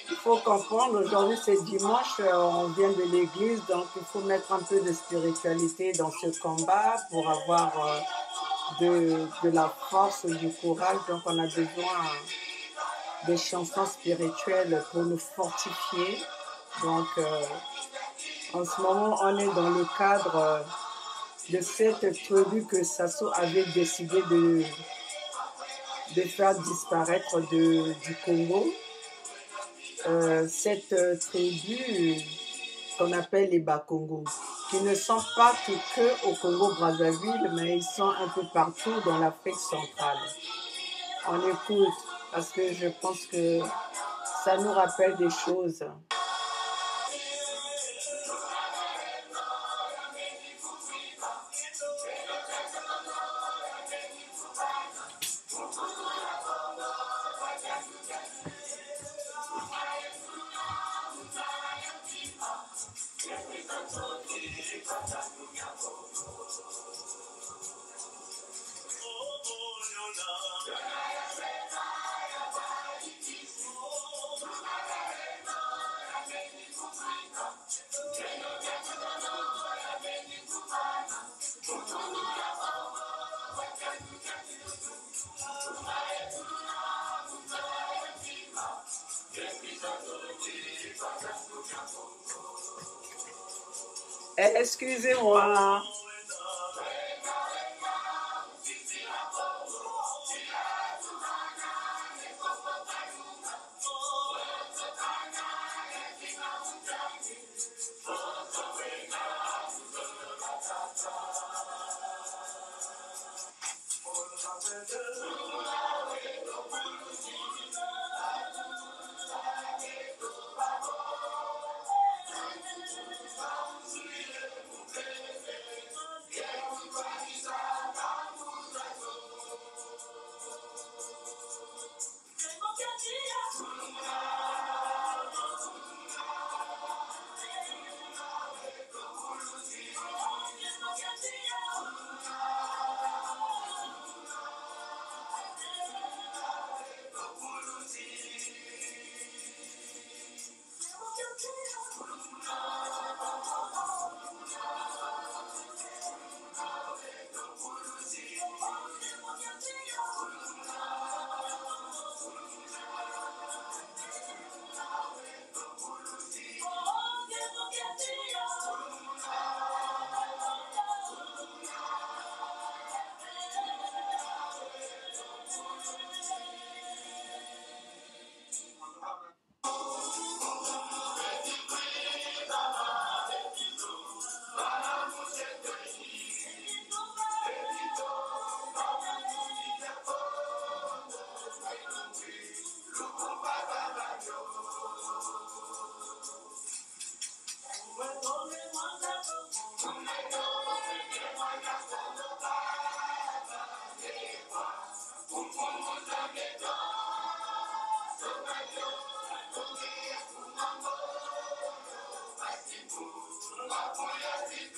Il faut comprendre, aujourd'hui c'est dimanche, on vient de l'église, donc il faut mettre un peu de spiritualité dans ce combat pour avoir de la force, du courage. Donc on a besoin des chansons spirituelles pour nous fortifier. Donc en ce moment, on est dans le cadre de cette tribu que Sassou avait décidé de faire disparaître du Congo. Cette tribu qu'on appelle les Bakongo, qui ne sont pas que au Congo-Brazzaville, mais ils sont un peu partout dans l'Afrique centrale. On écoute parce que je pense que ça nous rappelle des choses. Excusez-moi.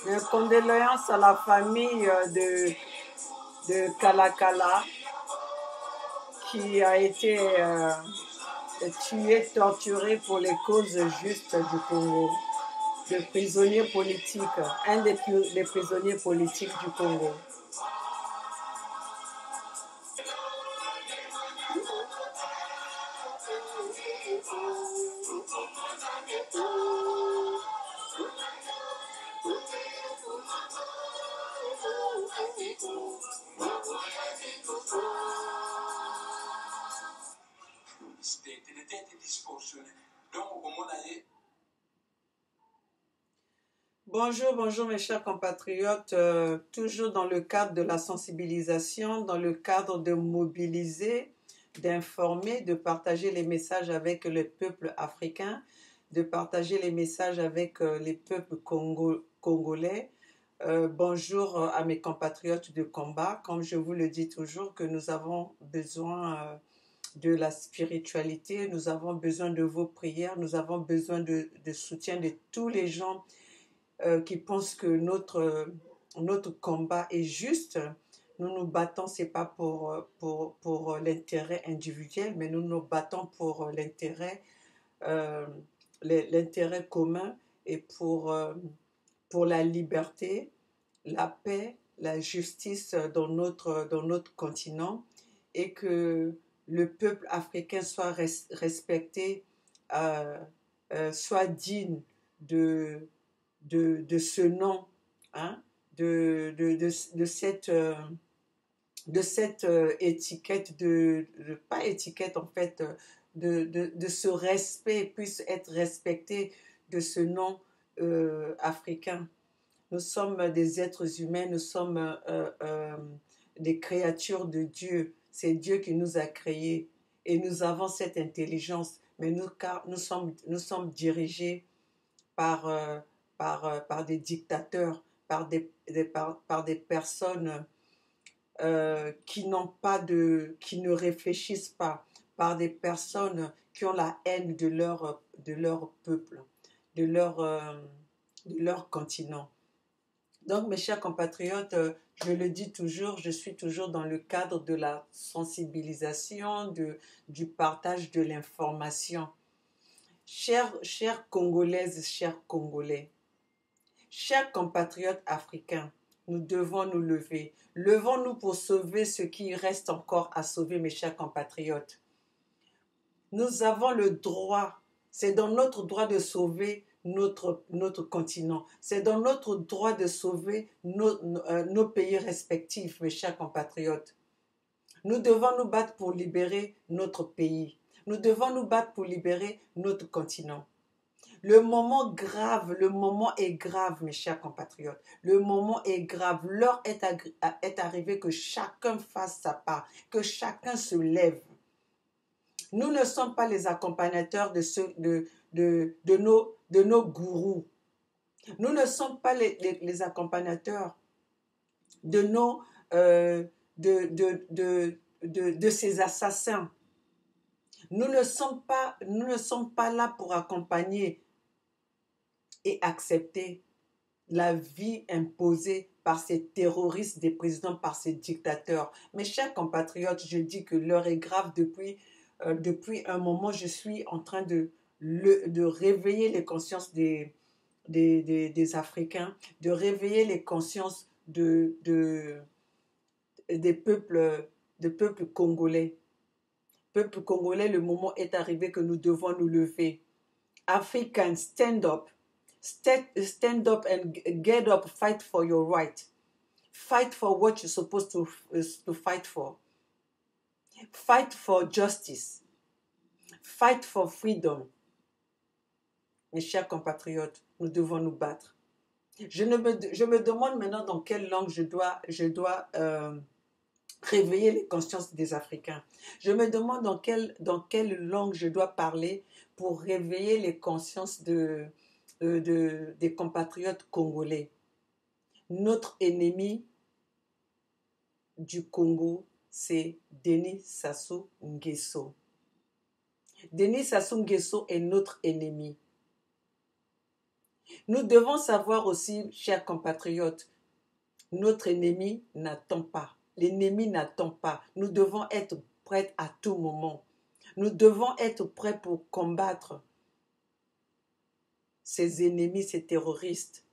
Mes condoléances à la famille de Kalakala qui a été tué, torturé pour les causes justes du Congo, de prisonniers politiques, un des prisonniers politiques du Congo. Bonjour, bonjour mes chers compatriotes, toujours dans le cadre de la sensibilisation, dans le cadre de mobiliser, d'informer, de partager les messages avec le peuple africain, de partager les messages avec les peuples congolais. Bonjour à mes compatriotes de combat, comme je vous le dis toujours, que nous avons besoin de la spiritualité, nous avons besoin de vos prières, nous avons besoin de soutien de tous les gens qui pensent que notre combat est juste, nous nous battons, c'est pas pour l'intérêt individuel, mais nous nous battons pour euh, l'intérêt commun et pour la liberté, la paix, la justice dans notre continent et que le peuple africain soit respecté, euh, soit digne de, de ce nom, hein, de cette étiquette, pas étiquette en fait, de ce respect, puisse être respecté de ce nom africain. Nous sommes des êtres humains, nous sommes des créatures de Dieu. C'est Dieu qui nous a créés et nous avons cette intelligence, mais car nous sommes dirigés par, par des dictateurs, par des personnes qui n'ont pas qui ne réfléchissent pas, par des personnes qui ont la haine de leur peuple, de leur, euh, de leur continent. Donc, mes chers compatriotes, je le dis toujours, je suis toujours dans le cadre de la sensibilisation, du partage de l'information. Chères Congolaises, chers Congolais, chers compatriotes africains, nous devons nous lever. Levons-nous pour sauver ce qui reste encore à sauver, mes chers compatriotes. Nous avons le droit, c'est dans notre droit de sauver notre continent. C'est dans notre droit de sauver nos pays respectifs, mes chers compatriotes. Nous devons nous battre pour libérer notre pays. Nous devons nous battre pour libérer notre continent. Le moment est grave, mes chers compatriotes. Le moment est grave. L'heure est arrivée que chacun fasse sa part, que chacun se lève. Nous ne sommes pas les accompagnateurs de nos gourous. Nous ne sommes pas les accompagnateurs de nos de ces assassins. Nous ne sommes pas là pour accompagner et accepter la vie imposée par ces terroristes des présidents, par ces dictateurs. Mes chers compatriotes, je dis que l'heure est grave depuis un moment. Je suis en train de réveiller les consciences des Africains, de réveiller les consciences des peuples congolais. Peuple congolais, le moment est arrivé que nous devons nous lever. Africans, stand up. Stand up and get up, fight for your right. Fight for what you're supposed to fight for. Fight for justice. Fight for freedom. Mes chers compatriotes, nous devons nous battre. Je me demande maintenant dans quelle langue je dois réveiller les consciences des Africains. Je me demande dans quelle langue je dois parler pour réveiller les consciences des compatriotes congolais. Notre ennemi du Congo, c'est Denis Sassou Nguesso. Denis Sassou Nguesso est notre ennemi. Nous devons savoir aussi, chers compatriotes, notre ennemi n'attend pas. L'ennemi n'attend pas. Nous devons être prêts à tout moment. Nous devons être prêts pour combattre ces ennemis, ces terroristes.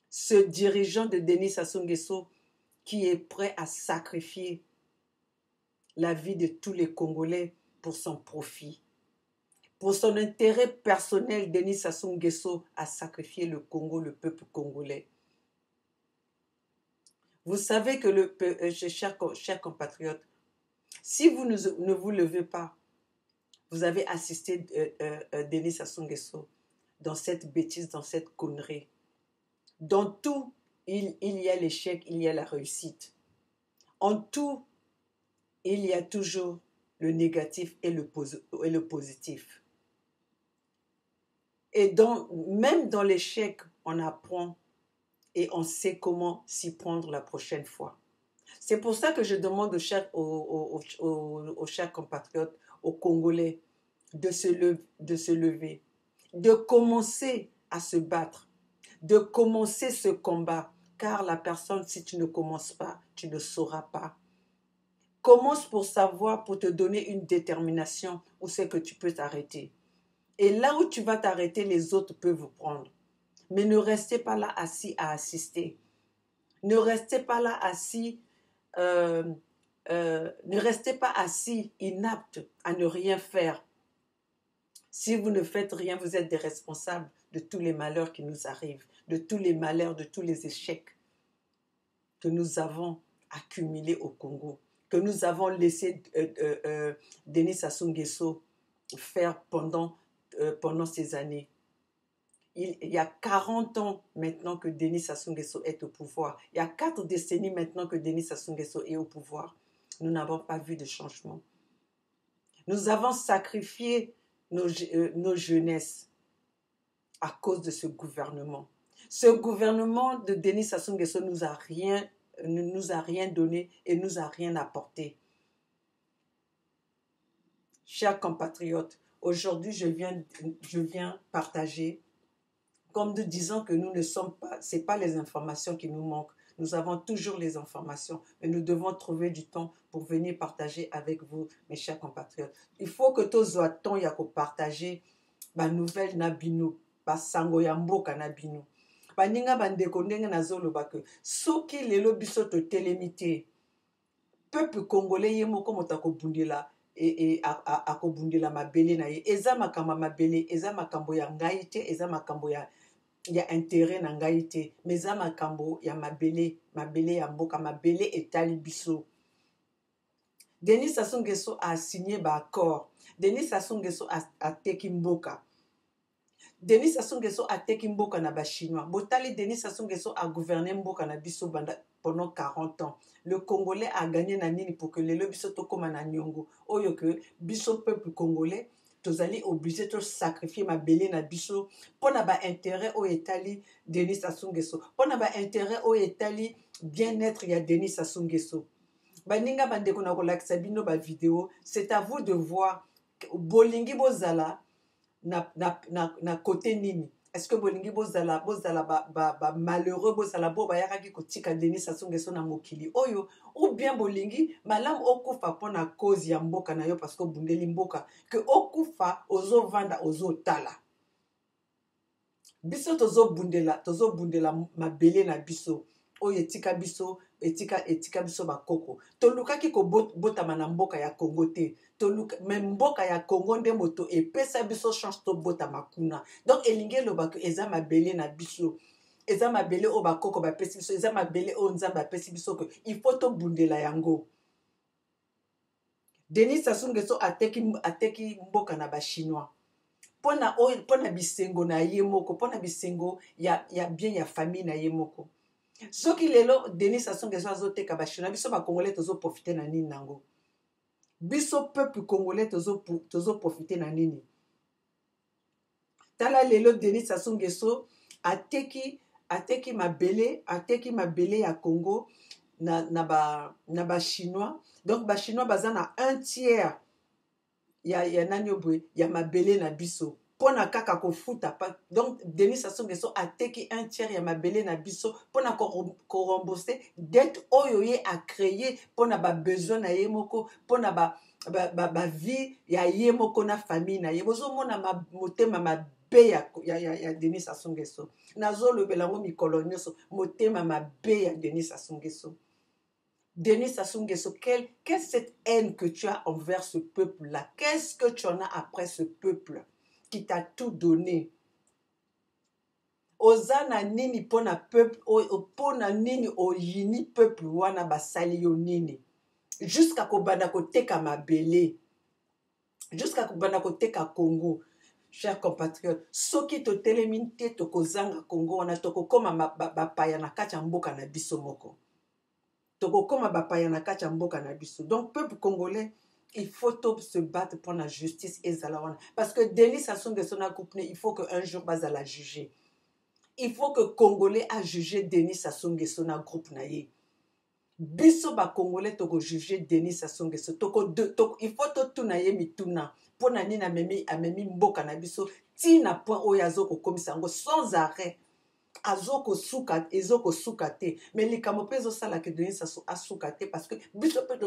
Ce dirigeant de Denis Sassou Nguesso qui est prêt à sacrifier la vie de tous les Congolais pour son profit. Pour son intérêt personnel, Denis Sassou Nguesso a sacrifié le Congo, le peuple congolais. Vous savez que, chers compatriotes, si vous ne vous levez pas, vous avez assisté Denis Sassou Nguesso dans cette bêtise, dans cette connerie. Dans tout, il y a l'échec, il y a la réussite. En tout, il y a toujours le négatif et le positif. Et même dans l'échec, on apprend et on sait comment s'y prendre la prochaine fois. C'est pour ça que je demande aux chers compatriotes, aux Congolais, de se lever, de commencer à se battre, de commencer ce combat. car la personne, si tu ne commences pas, tu ne sauras pas. Commence pour savoir, pour te donner une détermination où c'est que tu peux t'arrêter. Et là où tu vas t'arrêter, les autres peuvent vous prendre. Mais ne restez pas là assis à assister. Ne restez pas là assis, ne restez pas assis inapte à ne rien faire. Si vous ne faites rien, vous êtes des responsables de tous les malheurs qui nous arrivent, de tous les malheurs, de tous les échecs que nous avons accumulés au Congo, que nous avons laissé Denis Sassou Nguesso faire pendant ces années. Il y a 40 ans maintenant que Denis Sassou Nguesso est au pouvoir. Il y a 4 décennies maintenant que Denis Sassou Nguesso est au pouvoir. Nous n'avons pas vu de changement. Nous avons sacrifié nos jeunesses à cause de ce gouvernement. Ce gouvernement de Denis Sassou Nguesso ne nous a rien donné et nous a rien apporté. Chers compatriotes, aujourd'hui je viens partager, comme nous disons que nous ne sommes pas, ce n'est pas les informations qui nous manquent. Nous avons toujours les informations, mais nous devons trouver du temps pour venir partager avec vous, mes chers compatriotes. Il faut que tous les temps y a partager ba nouvelle na bino, ba sango ya mboka na bino. Ba ninga bandeko ndenge nazoloba ke soki lelo biso to telemité. Peuple congolais ye moko motako bundela akobundela mabele na ye. Eza makambo mabele, eza makambo ya ngai te, eza makambo ya intérêt na ngai te, mais eza makambo ya mabele ya mboka, mabele etali biso. Denis Sassou Nguesso a signé ba accord. Denis Sassou Nguesso a teki mboka. Denis Sassou Nguesso a teki mboka na ba chinois. Botali Denis Sassou Nguesso a gouverné mboka na biso pendant 40 ans. Le Congolais a gagné na nini pour que lelo biso tokoma na nyongo. Oyo que biso peuple congolais tozali obligé de sacrifier ma belé na biso pour na ba intérêt au etali Denis Sassou Nguesso. Pour na ba intérêt au etali bien-être ya Denis Sassou Nguesso. Baninga bandeko na kolakisa bino ba vidéo, c'est à vous de voir bolingi bozala na côté nini. Est-ce que bolingi bozala ba malheureux bozala bo ba yakaki kotika Denis Sassou Nguesso na mokili oyo, ou bien bolingi malamu okufa pona cause ya mboka na yo parce que bundeli mboka que okufa ozo vanda ozo tala. Biso tozo bundela mabele na biso oyo etika biso etika biso bakoko. Tolukaki ko botama na mboka ya Congo te. Même mboka ya Congo nde moto epesa biso chance to botama kuna. Donc elinge loba ke eza mabele na biso. Eza mabele o bakoko ba pesi biso, eza mabele o nzamba ba pesi biso ke il faut to bundela yango. Denis Sassou Nguesso ateki mboka na ba chinois. Pona bisengo na ye moko, pona bisengo ya bien ya famille na ye moko. Soki lelo Denis Sassou Nguesso azoteka ba chinois, biso ba congolais tozo profiter na nini nango. Biso peuple congolais tozo profiter na nini. Tala lelo Denis Sassou Nguesso ateki mabele ya Congo na ba chinois. Donc ba chinois baza na 1/3 ya nanyobwe ya mabele na biso. Pona kaka kofuta pa. Donc Denis Sassou Nguesso ateki 1/3 ya mabele na biso pona ko rembourser dette oyo ye a créé pona ba besoin na ye moko, pona ba vie ya ye moko na famille na ye. Bozo mona motema mabe ya Denis Sassou Nguesso. Nazo lobela ngo mikolo nyonso motema mabe ya Denis Sassou Nguesso. Denis Sassou Nguesso, quelle cette haine que tu as envers ce peuple-là? Qu'est-ce que tu en as après ce peuple qui t'a tout donné? Ozana nini pona peuple, pona nini oyini peuple wana basali yo nini? Jusqu'à kobanda koteka mabele, jusqu'à kobanda koteka Congo. Chers compatriotes, soki to teleminte to kozanga Congo wana toko koma bapaya na kati ya mboka na biso moko. Donc, peuple congolais, il faut se battre pour la justice et Zalawana. Parce que Denis Sassou Nguesso na couple, il faut qu'un jour bas à la juger. Il faut que Congolais a jugé Denis Sassou Nguesso na groupe naïe. Biso ba Congolais toko juger Denis Sassou Nguesso. Il faut tout naïe mituna. Pour nani na amemi mboka na biso. Tina point oyazo ko komisango sans arrêt. ezoko suka te mais likambo mpe ezosalaka Denis Sassou asuka te parce que biso mpe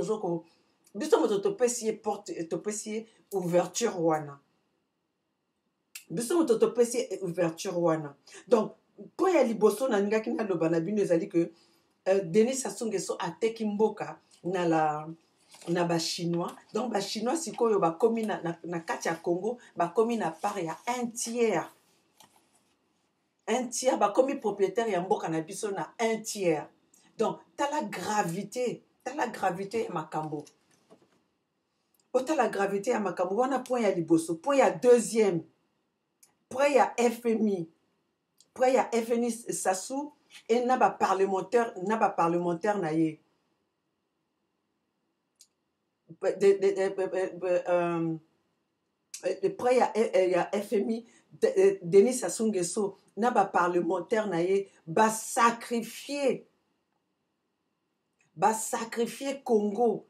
biso moto topesi ye porte topesi ye ouverture wana biso moto topesi ye ouverture wana donc mpo ya liboso nalingaki naloba na bino ezali que Denis Sassou Nguesso ateki mboka na bachinois donc bachinois sikoyo bakomi na kati ya Congo bakomi na part ya un tiers bakomi propriétaire ya mboka na biso na un tiers donc tala gravité ya makambo otala gravité ya makambo wana point ya liboso point ya deuxième point ya FMI Sassou et na ba parlementaire na ye près ya FMI Denis Sassou Nguesso na ba parlementaire na ye ba sacrifier Congo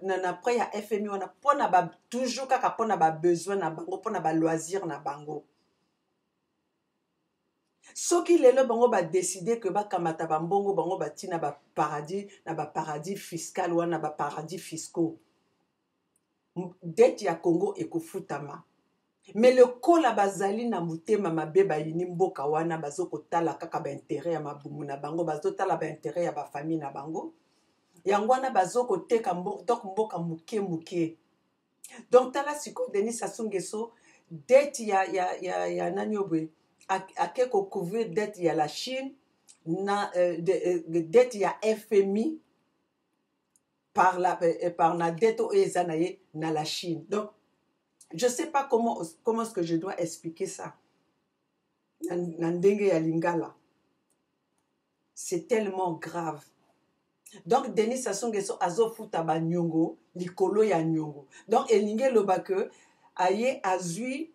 na près ya FMI wana pona ba toujours kaka pona ba besoin na bango pona ba loisir na bango soki lelo bango ba décider que bakamata bambongo bango batina ba paradis fiscal wana ba paradis fiscaux dette ya Congo ekofutama mais le kola bazali na mutema mabe bayini mboka wana bazokotala kaka ba intérêt ya mabumu na bango bazotala ba intérêt ya ba famille na bango yango wana bazokoteka mboka muke donc tala siko Denis Sassou Nguesso dette ya nani obwe ake ko couvrir dette ya la Chine na dette ya FMI par la dette eza na ye na la Chine donc je sais pas comment est-ce que je dois expliquer ça na ndenge ya lingala c'est tellement grave donc Denis Sassou Nguesso azofuta ba nyongo likolo ya nyongo donc elinge loba que aye azui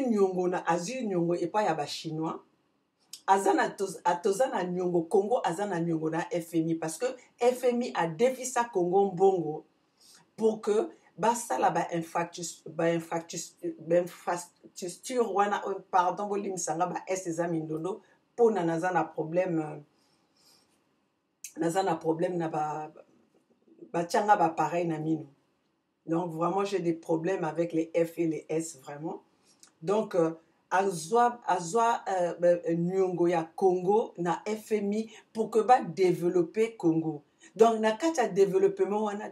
nyongo epa ya ba chinois atozana nyongo Congo azana nyongo na FMI parce que FMI a défisa Congo mbongo pour que basala ba infrastructure wana pardon bolimisanga ba eza mindondo pona nazana problème na ba tianga ba pareil na mino donc vraiment j'ai des problèmes avec les F et les S vraiment donc azwa nyongo ya Congo na FMI pour que ba développer Congo donc na kati ya développement wana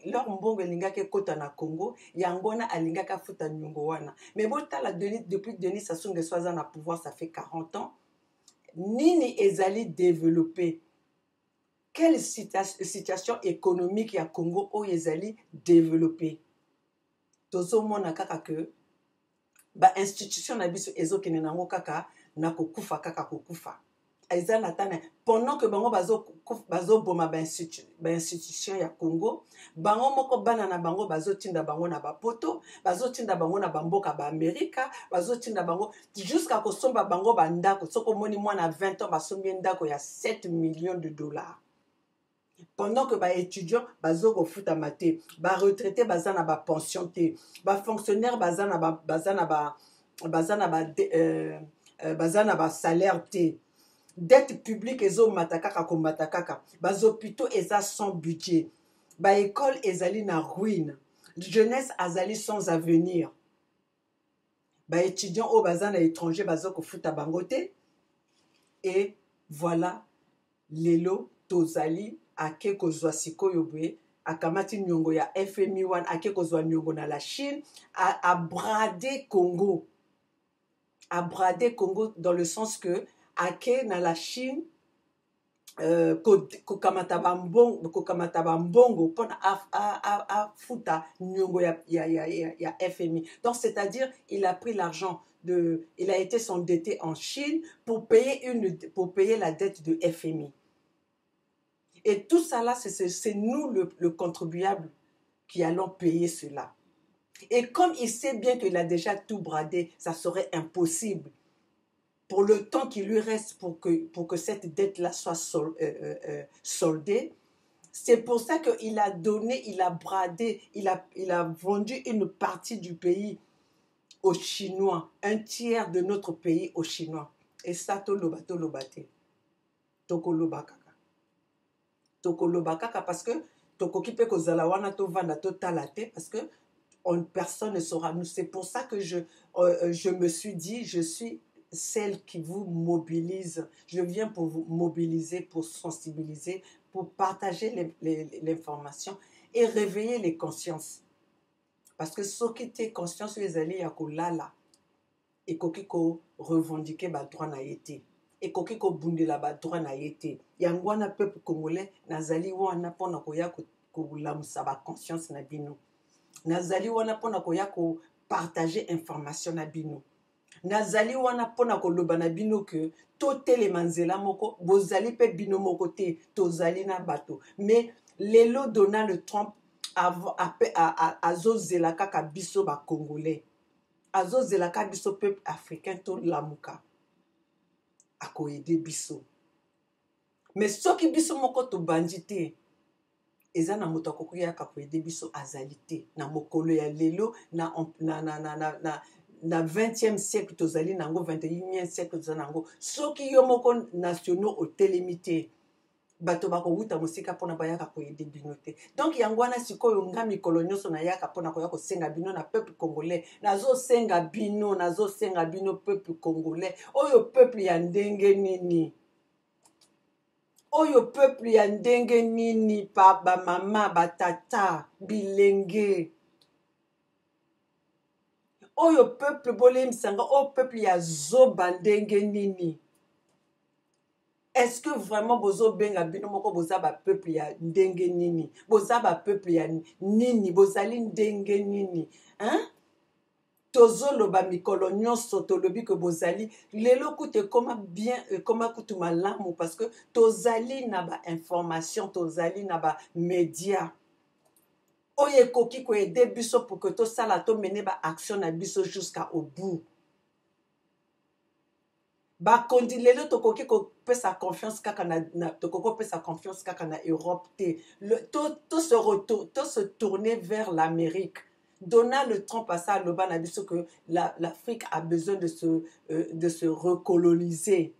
leur mbongo elingaki ekota na Congo yango wana alingaki afuta nyongo wana mais botala depuis Denis Sassou Nguesso aza na pouvoir ça fait 40 ans nini ezali développé quelle situation économique ya Congo oyo ezali développé tozomona kaka que ba institution na biso ezokene nango kaka na kokufa eza na tane pendant que bango bazoboma ba institution ya Congo bango moko bana na bango bazotinda bango na bapoto bazotinda bango na bamboka ba Amerika bazotinda bango jusqu'à kosomba bango bandako soko moni mwana 20 ans basombi ndako ya 7 millions de dollars pendant que ba étudiants bazoko futa maté ba retraité bazana ba pension té ba fonctionnaire bazana ba salaire té dette publique ezo matakaka ko matakaka bas hôpitaux eza sans budget ba école ezali na ruine jeunesse azali sans avenir ba étudiants au bazana étranger bazoko futa bangote et voilà lelo tozali ake kozwa sikoyo boye akamati nyongo ya FMI wan ake kozwa nyongo na la Chine a brader Congo dans le sens que ake na la Chine kokamata bambongo pona a futa nyongo ya FMI donc c'est-à-dire il a pris l'argent il a été s'endetter en Chine pour payer la dette de FMI. Et tout ça là, c'est nous le contribuable qui allons payer cela. Et comme il sait bien qu'il a déjà tout bradé, ça serait impossible pour le temps qui lui reste pour que cette dette-là soit soldée. C'est pour ça qu'il a donné, il a bradé, il a vendu une partie du pays aux Chinois, un tiers de notre pays aux Chinois. Et ça, toloba, tolobate. Tokoloba kaka. Tokoloba kaka parce que tokoki pe kozala wana to vanda to talate parce que personne ne saura. C'est pour ça que je me suis dit, je suis celle qui vous mobilise. Je viens pour vous mobiliser, pour sensibiliser, pour partager l'information et réveiller les consciences. Parce que ce qui était conscience, les alliés à kolala et kokiko revendiquer ba droit na été. Et kokiko bundela ba droit na été. Yangwana peuple congolais nazali wana pona koya ko lamusa ba conscience na bino. Nazali wana pona koya ko partager information na bino. Nazali wana pona ko loba na bino que totele manzela moko bozali pe bino moko te tozali na bato. Mais lelo Donald Trump azozela kaka biso ba congolais. Azozela kaka biso peuple africain to lamuka. Ako aider biso. Mais soki biso moko to bandité. Eza na moto akokoya ka aider biso azalité na mokolo ya lelo na 20e siècle tozali nango 21e siècle tozali nango soki yo moko nationaux au télémité bato bakowuta mosika pona bayaka ko aider bino te. Donc yango wana sikoyo nga mikolo nyonso na yaka pona koya ko senga bino na peuple congolais nazo senga bino peuple congolais oyo peuple ya ndenge nini. Oyo peuple ya ndenge nini pa ba mama batata bilenge. Oyo peuple bole misanga o peuple ya zoba ndenge nini. Est-ce que vraiment bozo benga bino moko boza ba peuple ya ndenge nini? Boza ba peuple ya nini? Bozali ndenge nini? Hein? Tozoloba mikolo nyonso tolobi que bozali lelo kute koma bien koma kutu malamu parce que tozali na ba information tozali na ba média oye koki ko aider biso pour que to sala to mener ba action na biso jusqu'à au bout ba kondi lelo tokoki ko pesa confiance kaka na tokoko pesa confiance kaka na Europe te to se tourner vers l'Amérique. Donald Trump a ça le ban abiso que l'Afrique a besoin de se recoloniser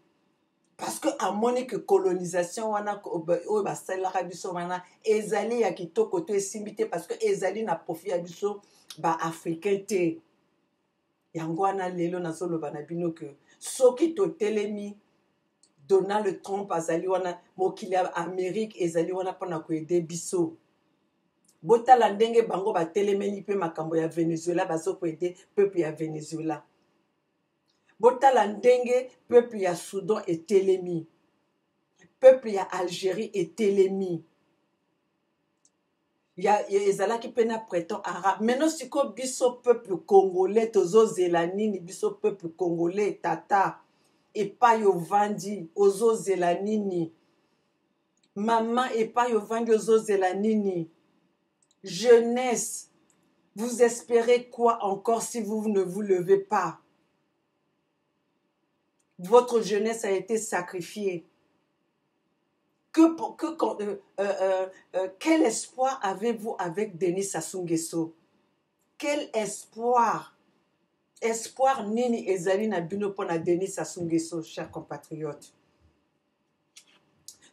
parce que à monique colonisation wana o ba sala biso wana ezali ya kitoko to esimbité parce que ezali na profit abiso ba africain te yango wana lelo na solo bana bino que soki to telemi Donald Trump azali wana mokili ya Amérique ezali wana pona ko aider biso. Botala ndenge bango ba telemeli pe makambo ya Venezuela bazo ko aider peuple ya Venezuela. Botala ndenge peuple ya Soudan et telemi. Peuple ya Algérie et telemi. Ya ezalaki pena prétend arabe. Maintenant siko biso peuple congolais tozo zelanini biso peuple congolais tata et pas yo vandi ozo zelanini. Maman et pas yo vandi ozo zelanini. Jeunesse, vous espérez quoi encore si vous ne vous levez pas? Votre jeunesse a été sacrifiée. Quel espoir avez-vous avec Denis Sassou Nguesso? Quel espoir? Espoir nini ezali na bino pona Denis Sassou Nguesso, chers compatriotes.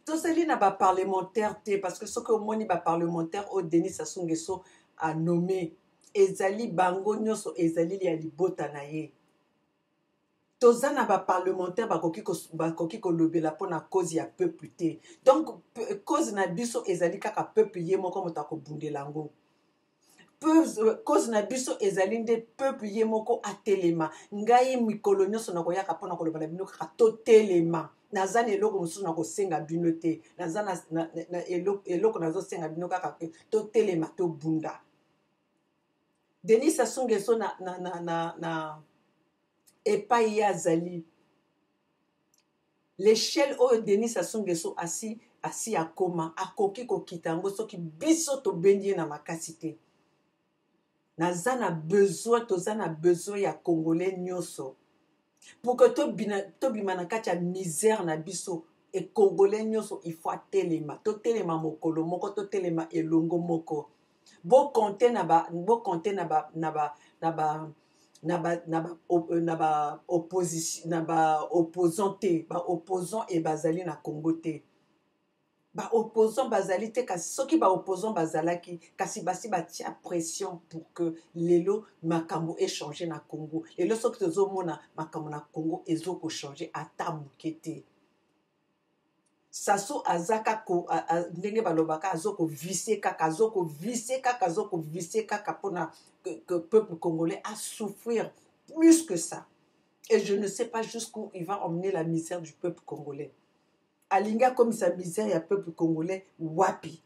Tozali na ba parlementaire te parce que ce que moni ba parlementaire au Denis Sassou Nguesso a nommé ezali bango nyonso ezali ya libota na ye. Tozana ba parlementaire bakoki ko lobela pona cause ya peuple te. Donc cause na biso ezali kaka peuple ye moko moto ko bundelango. Cause na biso ezali nde peuple ye moko atelema. Ngai mikolo nyonso na koyaka pona ko lobela bino kaka to telema. Nazana eloko mususu na kosenga bino te. Nazana eloko nazo senga bino kaka to telema to bunda. Denis Sassou Nguesso na epai ya azali. L'échelle oyo Denis Sassou Nguesso asi akoma akoki kokita ngo soki biso to bendi na makasi te. Nazana besoin tozana besoin ya congolais nyonso. Pour que to bimana kati ya misère na biso et congolais nyonso il faut telema to telema mokolo moko to telema elongo moko bo compter na ba opposition opposant te opposant et bazali na Congo te opposant bazali te kasi soki opposant bazalaki kasi basi batia pression pour que lelo makambo échanger na Congo lelo soki tozomona makambo na Congo ezoko changer ata moke te Sassou azaka ndenge balobaka azoko visse kaka pona que peuple congolais a souffrir plus que ça et je ne sais pas jusqu'où il va emmener la misère du peuple congolais alinga comme sa misère ya peuple congolais wapi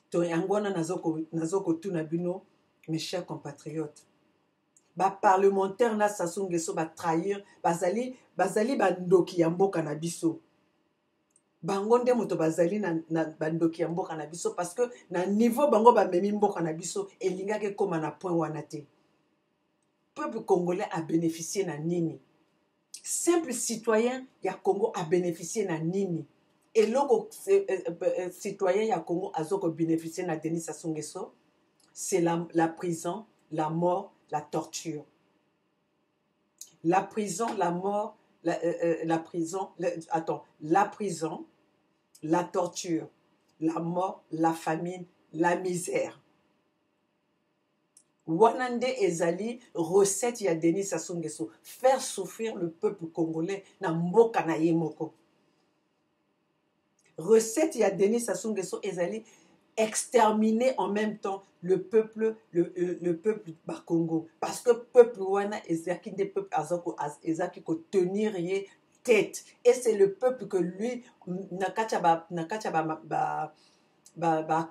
to yango wana nazoko tuna bino mes chers compatriotes parlementaire na Sassou Nguesso trahir bazali bandoki ya mboka na biso bango nde moto bazali na bandoki ya mboka na biso parce que na niveau bango bamemi mboka na biso elingaki ekoma na point wana te peuple congolais a bénéficié na nini simple citoyen ya Congo a bénéficié na nini eloko citoyen ya Congo azoko bénéficier na Denis Sassou Nguesso c'est la prison, la mort, la torture. La prison, la mort, la prison, la torture, la mort, la famine, la misère. Wanande ezali recette ya Denis Sassou Nguesso, faire souffrir le peuple congolais na mboka na ye moko. Recette ya Denis Sassou Nguesso ezali exterminer en même temps le peuple Congo parce que peuple wana ezaki des peuples ezaki ko tenir ye tête et c'est le peuple que lui nakacha ba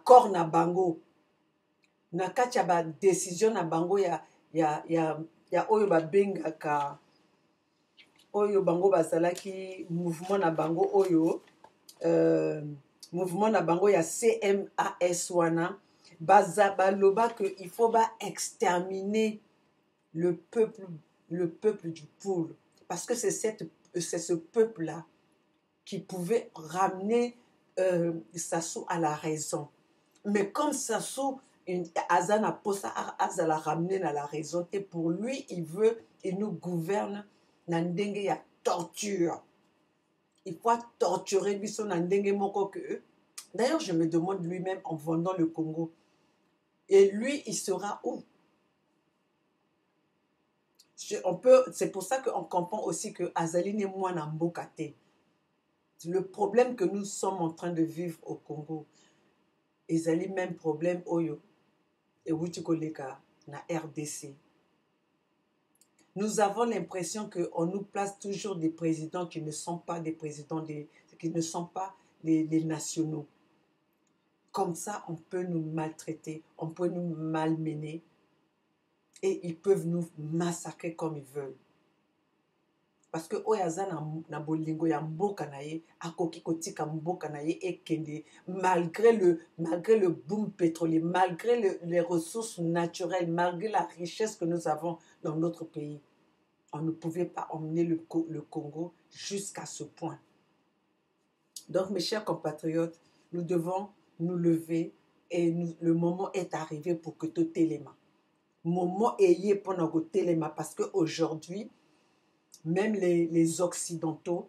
corps na bango nakacha ba décision na bango ya oyo ba bengaka oyo bango bazalaki mouvement na bango oyo mouvement na bango ya CMAS wana baloba que il faut exterminer le peuple du Poul parce que c'est ce peuple là qui pouvait ramener Sassou à la raison mais comme Sassou azana posa azala ramener à la raison et pour lui il nous gouverne na ndenge ya torture. Il faut torturer biso na ndenge moko que d'ailleurs je me demande lui-même en vendant le Congo et lui il sera où c'est pour ça qu'on comprend aussi que azali ne mwana mboka te. Le problème que nous sommes en train de vivre au Congo ezali même problème oyo et wuti koleka na RDC. Nous avons l'impression qu'on nous place toujours des présidents qui ne sont pas des présidents, qui ne sont pas les nationaux. Comme ça, on peut nous maltraiter, on peut nous malmener et ils peuvent nous massacrer comme ils veulent. Parce que oyaza na bolingo ya mboka na ye akoki kotika mboka na ye ekende malgré le boom pétrolier, malgré les ressources naturelles, malgré la richesse que nous avons dans notre pays. On ne pouvait pas emmener le Congo jusqu'à ce point. Donc mes chers compatriotes, nous devons nous lever et le moment est arrivé pour que tout téléma. Moment est pour nous téléma parce qu'aujourd'hui, même les Occidentaux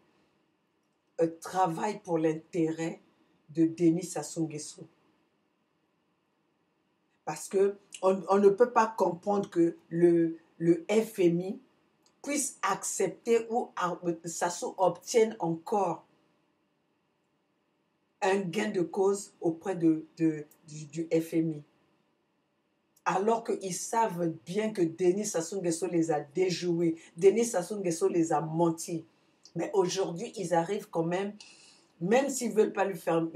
travaillent pour l'intérêt de Denis Sassou Nguesso. Parce qu'on ne peut pas comprendre que le FMI puisse accepter ou Sassou obtienne encore un gain de cause auprès du FMI. Alors qu'ils savent bien que Denis Sassou Nguesso les a déjoués, Denis Sassou Nguesso les a menti. Mais aujourd'hui, ils arrivent quand même s'ils ne veulent pas lui faire,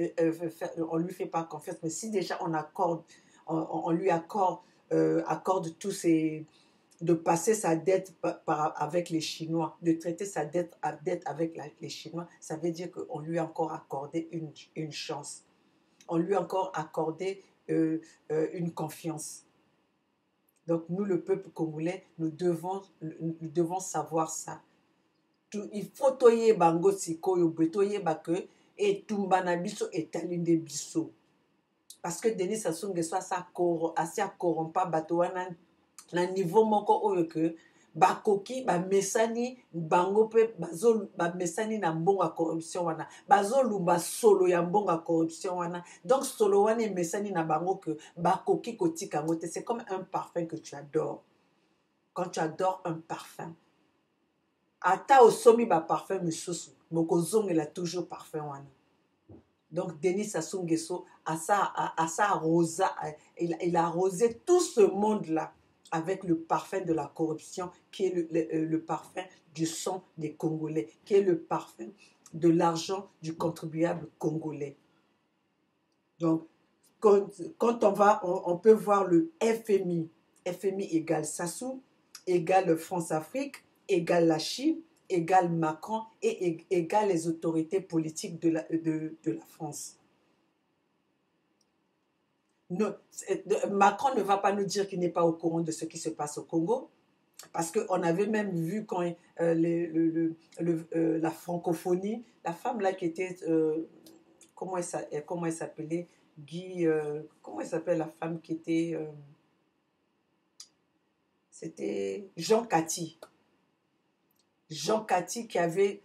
on ne lui fait pas confiance, mais si déjà on lui accorde tous ces... de passer sa dette avec les Chinois, de traiter sa dette avec les Chinois, ça veut dire qu'on lui a encore accordé une chance. On lui a encore accordé une confiance. Donc nous, le peuple congolais, nous devons savoir ça. Il faut toyer bango sikoyo betoye bake et tumbana biso etalinde biso. parce que Denis Sassou Nguesso asi akorompa bato wana na niveau moko oyo ke bakoki bamesani bango mpe bamesani na mbongo ya corruption wana bazolumba solo ya mbongo ya corruption wana donc solo wana emesani na bango ke bakoki kotika yango te. C'est comme un parfum que tu adores. Quand tu adores un parfum ata osomi baparfum misusu mokozongela toujours parfum wana. Donc Denis Sassou Nguesso il a arrosé tout ce monde-là avec le parfum de la corruption qui est le parfum du sang des Congolais, qui est le parfum de l'argent du contribuable congolais. Donc quand on peut voir le FMI, FMI égale Sassou, égale France-Afrique, égale la Chine, égale Macron et égale les autorités politiques de la France. Macron ne va pas nous dire qu'il n'est pas au courant de ce qui se passe au Congo, parce qu'on avait même vu quand la francophonie, la femme là qui était, comment elle s'appelait, Guy, comment elle s'appelle la femme qui était, c'était Jean Kati. Jean Kati qui avait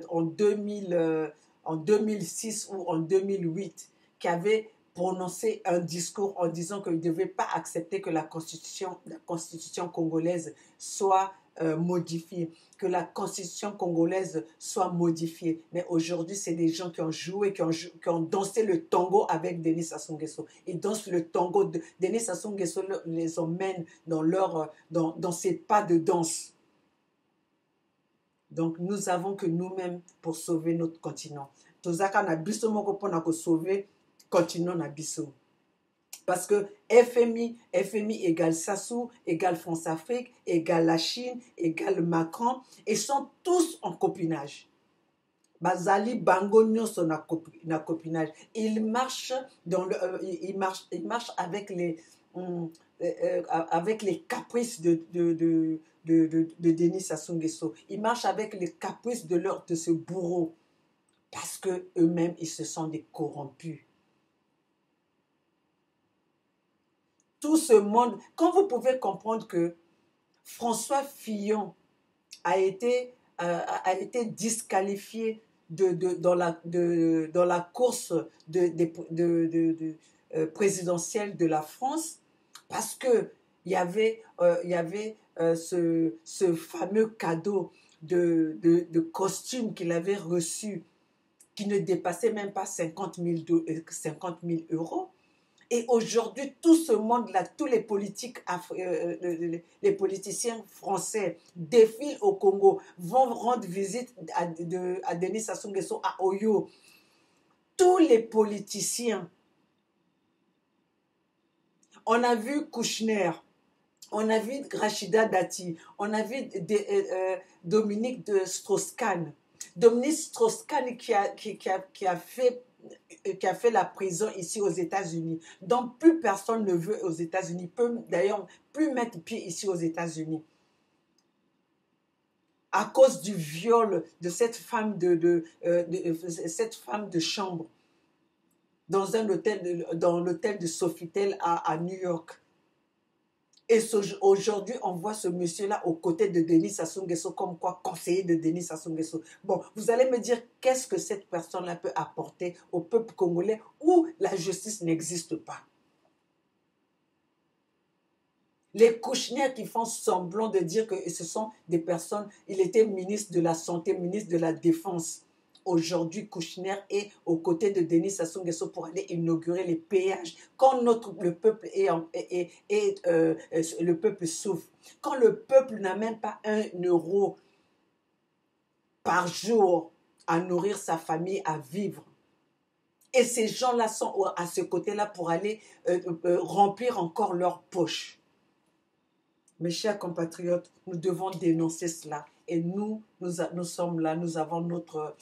en 2006 ou en 2008 qui avait prononcé un discours en disant qu'il ne devait pas accepter que la constitution congolaise soit modifiée, que la constitution congolaise soit modifiée. Mais aujourd'hui, c'est des gens qui ont joué, qui ont dansé le tango avec Denis Sassou Nguesso. Ils dansent le tango. Denis Sassou Nguesso les emmène dans ses pas de danse. Donc, nous avons que nous-mêmes pour sauver notre continent. Tozaka na biso moko pona ko sauver continent na biso. Parce que FMI égale Sassou, égale France-Afrique, égale la Chine, égale Macron, et sont tous en copinage. Bazali bango nyonso na copinage. Ils marchent avec les caprices de Denis Sassou Nguesso. Ils marchent avec les caprices de ce bourreau. Parce qu'eux-mêmes, ils se sont des corrompus. Tout ce monde... Quand vous pouvez comprendre que François Fillon a été disqualifié dans la course présidentielle de la France, parce qu'il y avait ce fameux cadeau de costume qu'il avait reçu, qui ne dépassait même pas 50 000 euros. Et aujourd'hui, tout ce monde-là, tous les politiciens français défilent au Congo, vont rendre visite à Denis Sassou Nguesso à Oyo. Tous les politiciens. On a vu Kouchner, on a vu Rachida Dati, on a vu Dominique de Strauss-Kahn. Dominique Strauss-Kahn qui a fait la prison ici aux États-Unis. Donc plus personne ne veut aux États-Unis, peut d'ailleurs plus mettre pied ici aux États-Unis. À cause du viol de cette femme cette femme de chambre dans l'hôtel de Sofitel à New York. Et aujourd'hui, on voit ce monsieur-là aux côtés de Denis Sassou Nguesso, comme quoi conseiller de Denis Sassou Nguesso. Bon, vous allez me dire, qu'est-ce que cette personne-là peut apporter au peuple congolais où la justice n'existe pas? Les Kouchner qui font semblant de dire que ce sont des personnes... Il était ministre de la Santé, ministre de la Défense. Aujourd'hui, Kouchner est aux côtés de Denis Sassou Nguesso pour aller inaugurer les péages. Quand le peuple le peuple souffre, quand le peuple n'a même pas 1 euro par jour à nourrir sa famille, à vivre. Et ces gens-là sont à ce côté-là pour aller remplir encore leurs poches. Mes chers compatriotes, nous devons dénoncer cela. Et nous sommes là, nous avons notre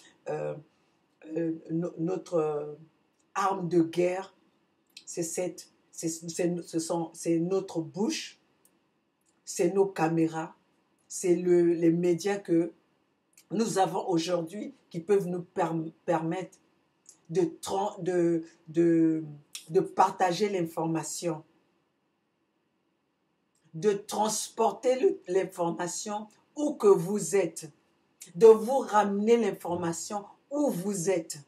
arme de guerre, c'est notre bouche, c'est nos caméras, c'est les médias que nous avons aujourd'hui qui peuvent nous permettre de de partager l'information, de transporter l'information où que vous êtes, de vous ramener l'information où vous êtes.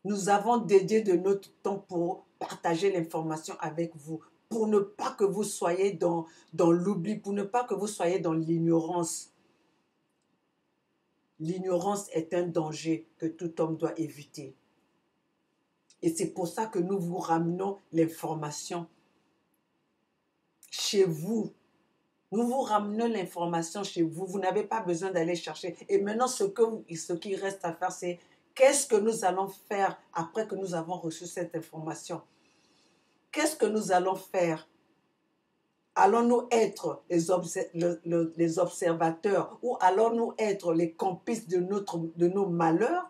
Nous avons dédié de notre temps pour partager l'information avec vous, pour ne pas que vous soyez dans l'oubli, pour ne pas que vous soyez dans l'ignorance. L'ignorance est un danger que tout homme doit éviter. Et c'est pour ça que nous vous ramenons l'information chez vous. Nous vous ramenons l'information chez vous. Vous n'avez pas besoin d'aller chercher. Et maintenant, ce qui reste à faire, c'est qu'est-ce que nous allons faire après que nous avons reçu cette information? Qu'est-ce que nous allons faire? Allons-nous être les observateurs ou allons-nous être les complices de nos malheurs?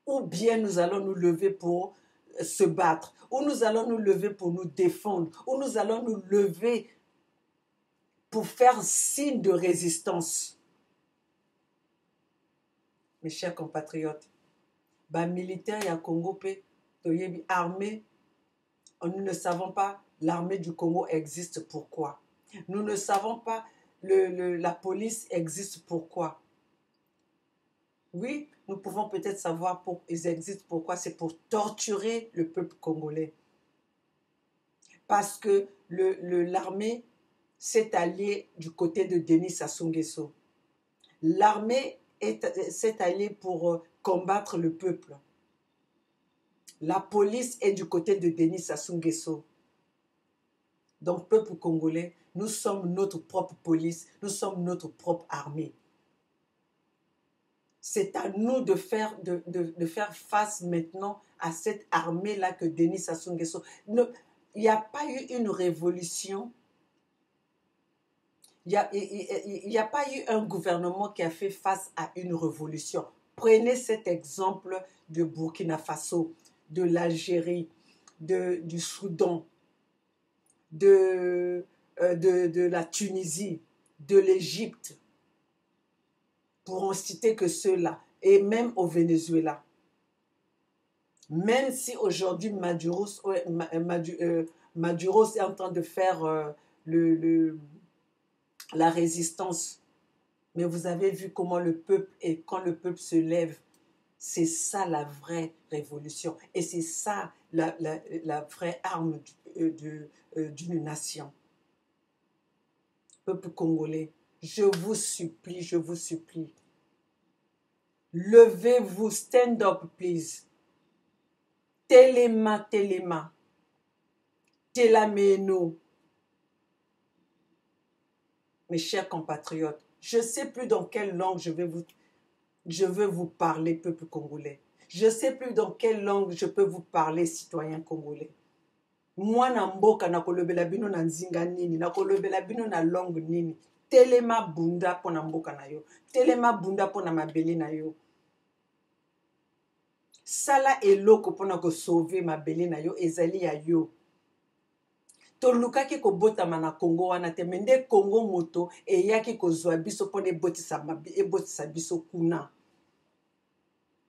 Ou bien nous allons nous lever pour se battre, ou nous allons nous lever pour nous défendre, ou nous allons nous lever pour faire signe de résistance. Mes chers compatriotes, militaire ya Congo, armée, nous ne savons pas l'armée du Congo existe pourquoi. Nous ne savons pas la police existe pourquoi. Oui, nous pouvons peut-être savoir ils existent pourquoi. C'est pour torturer le peuple congolais. Parce que l'armée s'est alliée du côté de Denis Sassou Nguesso. L'armée s'est alliée pour combattre le peuple. La police est du côté de Denis Sassou Nguesso. Donc, peuple congolais, nous sommes notre propre police, nous sommes notre propre armée. C'est à nous de faire face maintenant à cette armée-là que Denis Sassou Nguesso. Il n'y a pas eu une révolution. Il n'y a pas eu un gouvernement qui a fait face à une révolution. Prenez cet exemple de Burkina Faso, de l'Algérie, du Soudan, de la Tunisie, de l'Égypte, pour en citer que ceux-là, et même au Venezuela. Même si aujourd'hui Maduro est en train de faire la résistance, mais vous avez vu comment le peuple, et quand le peuple se lève, c'est ça la vraie révolution, et c'est ça la vraie arme d'une nation. Peuple congolais, je vous supplie, levez-vous, stand up please. Telema, telameno. Mes chers compatriotes, je ne sais plus dans quelle langue je veux vous parler, peuple congolais. Je ne sais plus dans quelle langue je peux vous parler, citoyens congolais. Moi, na mboka na kolobela bino na nzinga nini, na kolobela bino na langue nini. Telema bunda po na mboka na yo. Telema bunda po na mabele na yo. Sala eloko po na ko sauver mabele na yo ezali ya yo. Tolukaki kobotama na Congo wana te, mende Congo moto eyaki kozwa biso po na ebotisa biso kuna.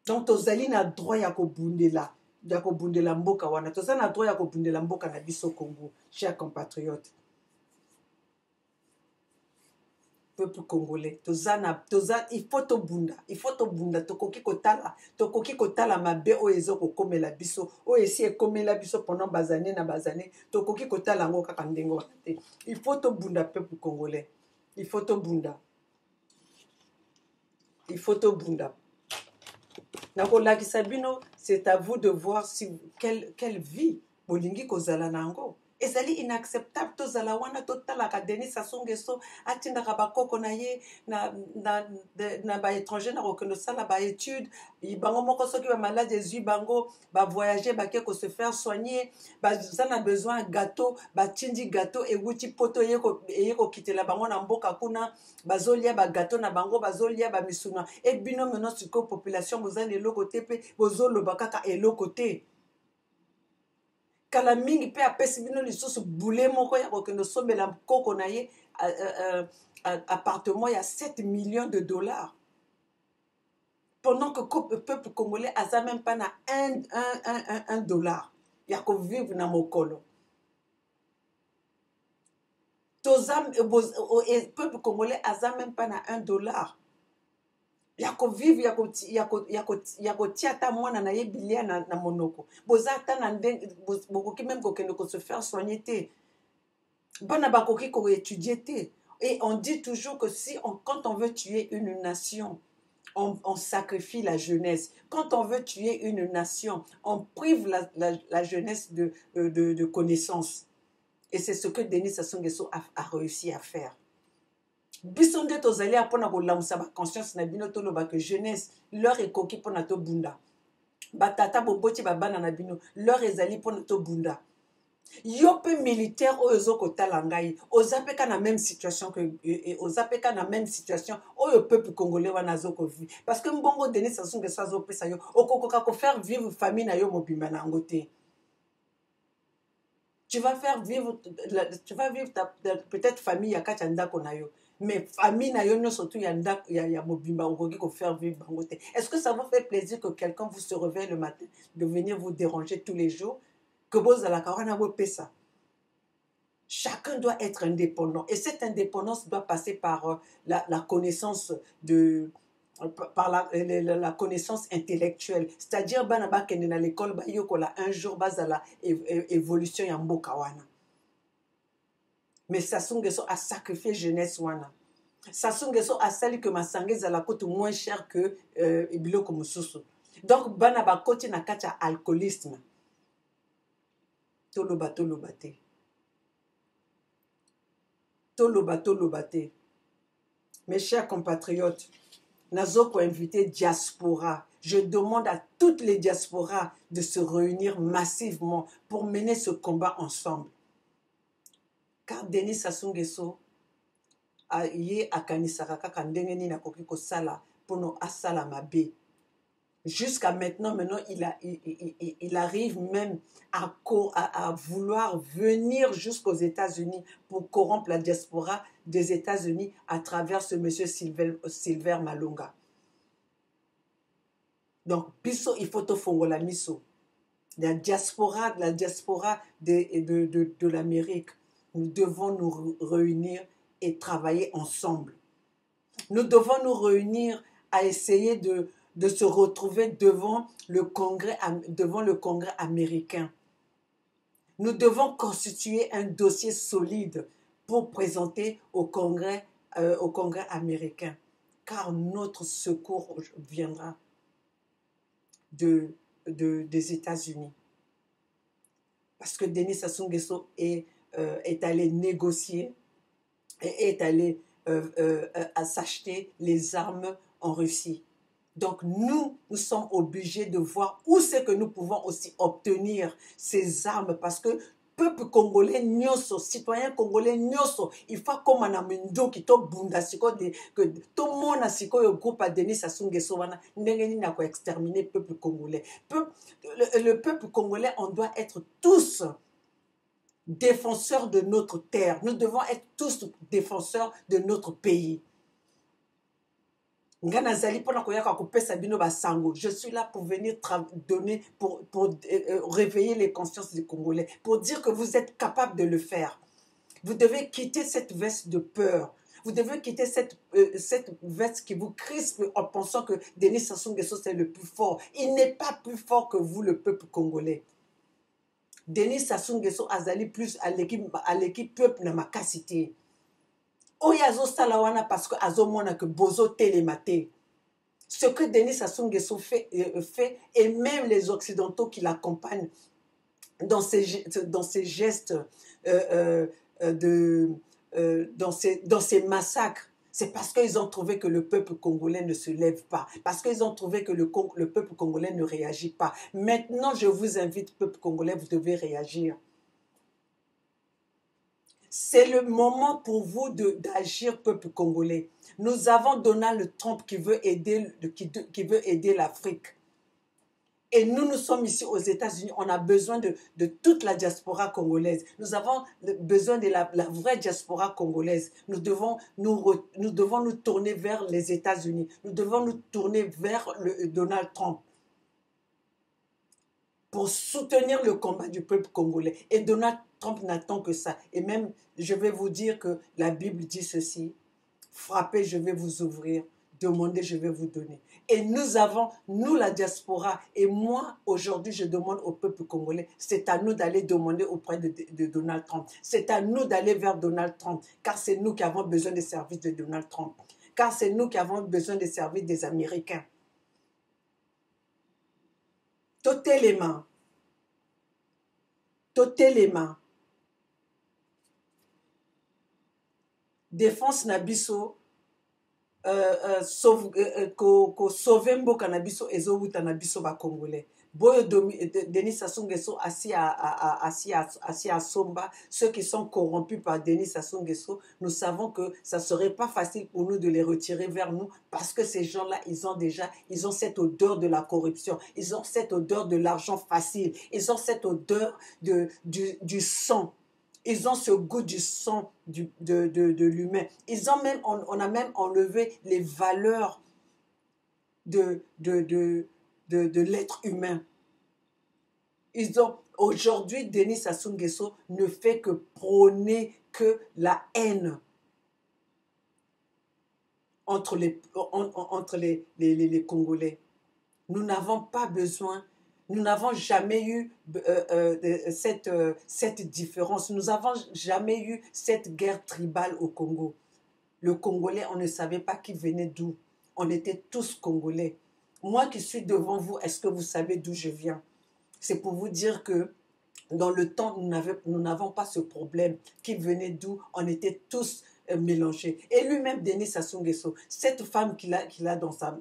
Donc tozali na droit ya kobundela mboka wana, tozali na droit ya kobundela mboka na biso Congo, chers compatriotes. Peuple congolais, il faut to bunda, tokoki kotala mabe o ezo kokomela biso, o esi ekomela biso pendant bazane na bazane, tokoki kotala ngo kaka ndenge wana te. Il faut to bunda, peuple congolais. Il faut to bunda. Nakolakisa bino, c'est à vous de voir quelle vie bolingi kozala nango. Ezali inacceptable tozala wana totalaka Denis Sassou Nguesso atindaka bakoko na ye na ba étranger na kokende sala ba étude bango moko soki ba malade ezwi bango ba voyager bake ko se faire soigner baza na besoin gâteau batindi gâteau ewuti poto eye kokitela bango na mboka kuna bazolia ba gâteau na bango bazolia ba misuna et bino maintenant siko population bozana eloko te pe bozoloba kaka eloko te. Kala mingi pe apesi bino lisusu boule moko ya kokende sombela koko na ye appartement ya 7 millions de dollars. pendant que le peuple congolais a même pas un dollar. Il y a que vivre dans mon colo. Le peuple congolais a même pas un dollar. Il y a que vivre, il y a que tiata moi na ye bilia na monoko. Bozata na bokoki même ko se faire soigner té. Bana bakoki ko étudier té. Et on dit toujours que quand on veut tuer une nation, on sacrifie la jeunesse. Quand on veut tuer une nation, on prive la jeunesse de connaissances. Et c'est ce que Denis Sassou Nguesso a réussi à faire. Bisonde tozali apona ko lamusa ba conscience na bino to loba que jeunesse leur ekoki pona to bunda. Batata boboti babana na bino leur ezali pona to bunda. Yo pe militaire oyo kotala ngai ozapeka na même situation que ozapeka na même situation oyo peuple congolais wana zoko vi parce que mbongo Denis Sassou Nguesso azopesa yo okokoka ko faire vivre famille na yo mobimba na ngote. Tu vas vivre peut-être famille ya kati ndako na yo. Mais famille na yo surtout ya mobimba okoki ko faire vivre bangote. Est-ce que ça vous fait plaisir que quelqu'un vous se réveille le matin de venir vous déranger tous les jours? Que vous à la carona vous pesa. Chacun doit être indépendant et cette indépendance doit passer par la connaissance par la connaissance intellectuelle, c'est-à-dire banaba kende na l'école ba yokola un jour bazala évolution ya mboka wana. Mais Sassou Nguesso a sacrifié jeunesse wana. Sassou Nguesso a sali que masangeza la coûte moins cher que biloko mususu. Donc banaba koti na kacha alcoolisme. Toloba te. Toloba te. Mes chers compatriotes, Nazoko invité diaspora. Je demande à toutes les diasporas de se réunir massivement pour mener ce combat ensemble. Car Denis Sassou Nguesso a akanisaka kaka ndenge nini akoki kosala pono asala mabe. Jusqu'à maintenant, il arrive même à vouloir venir jusqu'aux États-Unis pour corrompre la diaspora des États-Unis à travers ce monsieur Silver Malonga. Donc, piso, il faut te la miso. La diaspora de l'Amérique, nous devons nous réunir et travailler ensemble. Nous devons nous réunir à essayer de se retrouver devant le Congrès américain. Nous devons constituer un dossier solide pour présenter au Congrès américain, car notre secours viendra des États-Unis. Parce que Denis Sassou Nguesso est allé négocier et est allé à s'acheter les armes en Russie. Donc nous sommes obligés de voir où c'est que nous pouvons aussi obtenir ces armes parce que peuple congolais nyoso, citoyen congolais nyoso, il faut comme un amendo qui to bunda siko que tout le monde a siko yo groupe a Denis Sassou Nguesso wana ndenge na ko exterminer peuple congolais. Le peuple congolais, on doit être tous défenseurs de notre terre. Nous devons être tous défenseurs de notre pays. Je suis là pour venir donner, pour réveiller les consciences des Congolais, pour dire que vous êtes capables de le faire. Vous devez quitter cette veste de peur. Vous devez quitter cette veste qui vous crispe en pensant que Denis Sassou Nguesso c'est le plus fort. Il n'est pas plus fort que vous, le peuple congolais. Denis Sassou Nguesso azali plus à l'équipe peuple na makasité. Oyazo salawana parce que azomona que bozo télématé. Ce que Denis Sassou Nguesso fait et même les occidentaux qui l'accompagnent dans ces gestes dans ces massacres, c'est parce qu'ils ont trouvé que le peuple congolais ne se lève pas, parce qu'ils ont trouvé que le peuple congolais ne réagit pas. Maintenant, je vous invite, peuple congolais, vous devez réagir. C'est le moment pour vous d'agir, peuple congolais. Nous avons Donald Trump qui veut aider l'Afrique. Et nous sommes ici aux États-Unis, on a besoin de toute la diaspora congolaise. Nous avons besoin de la vraie diaspora congolaise. Nous devons nous tourner vers les États-Unis. Nous devons nous tourner vers Donald Trump pour soutenir le combat du peuple congolais. Et Donald Trump n'attend que ça. Et même, je vais vous dire que la Bible dit ceci, frappez, je vais vous ouvrir. Demandez, je vais vous donner. Et nous la diaspora, et moi, aujourd'hui, je demande au peuple congolais, c'est à nous d'aller demander auprès de Donald Trump. C'est à nous d'aller vers Donald Trump, car c'est nous qui avons besoin des services de Donald Trump. Car c'est nous qui avons besoin des services des Américains. T'ôtez les mains. T'ôtez les mains. Défense Nabiso, ko sauver mboka na biso ezowuta na biso ba congolais boyo Denis Sassou Nguesso assis à Somba, ceux qui sont corrompus par Denis Sassou Nguesso, nous savons que ça serait pas facile pour nous de les retirer vers nous parce que ces gens-là ils ont cette odeur de la corruption, ils ont cette odeur de l'argent facile, ils ont cette odeur du sang. Ils ont ce goût du sang de l'humain. On a même enlevé les valeurs de l'être humain. Aujourd'hui, Denis Sassou Nguesso ne fait que prôner que la haine entre les Congolais. Nous n'avons pas besoin. Nous n'avons jamais eu cette différence. Nous n'avons jamais eu cette guerre tribale au Congo. Le Congolais, on ne savait pas qui venait d'où. On était tous Congolais. Moi qui suis devant vous, est-ce que vous savez d'où je viens? C'est pour vous dire que dans le temps, nous n'avons pas ce problème. Qui venait d'où? On était tous mélangés. Et lui-même, Denis Sassou Nguesso, cette femme qu'il a dans sa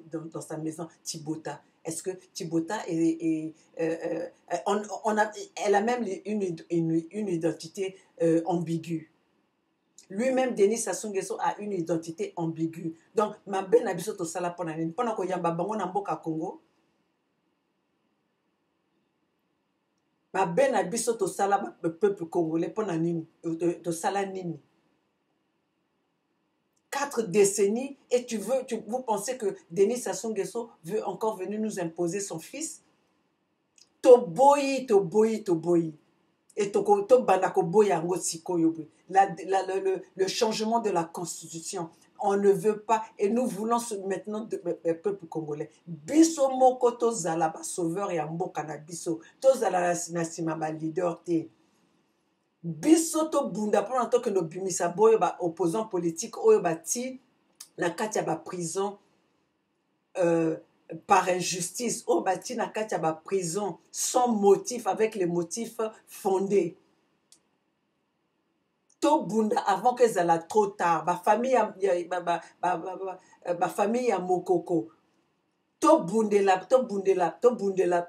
maison, Thibota, est-ce que Thibota elle a même une identité ambiguë. Lui-même, Denis Sassou Nguesso a une identité ambiguë. Donc, ma ben abiso to sala pona nini pona ko yamba bango na mboka Congo. Ma ben abiso to sala peuple congolais pona nini to sala nini. 4 décennies et vous pensez que Denis Sassou Nguesso veut encore venir nous imposer son fils? Toboyi. Et le changement de la constitution, on ne veut pas, et nous voulons maintenant le peuple congolais. Biso moko tozala ba sauveur ya mboka na biso, tozala na sima ba leader te. Biso to bunda pour en tant que nos bimisa boyo ba opposants politiques oyo ba ti na kati ya ba prison par injustice oyo ba ti na kati ya ba prison sans motif, avec les motifs fondés. To bunda avant que ça la trop tard ba famille ya Mokoko to bundela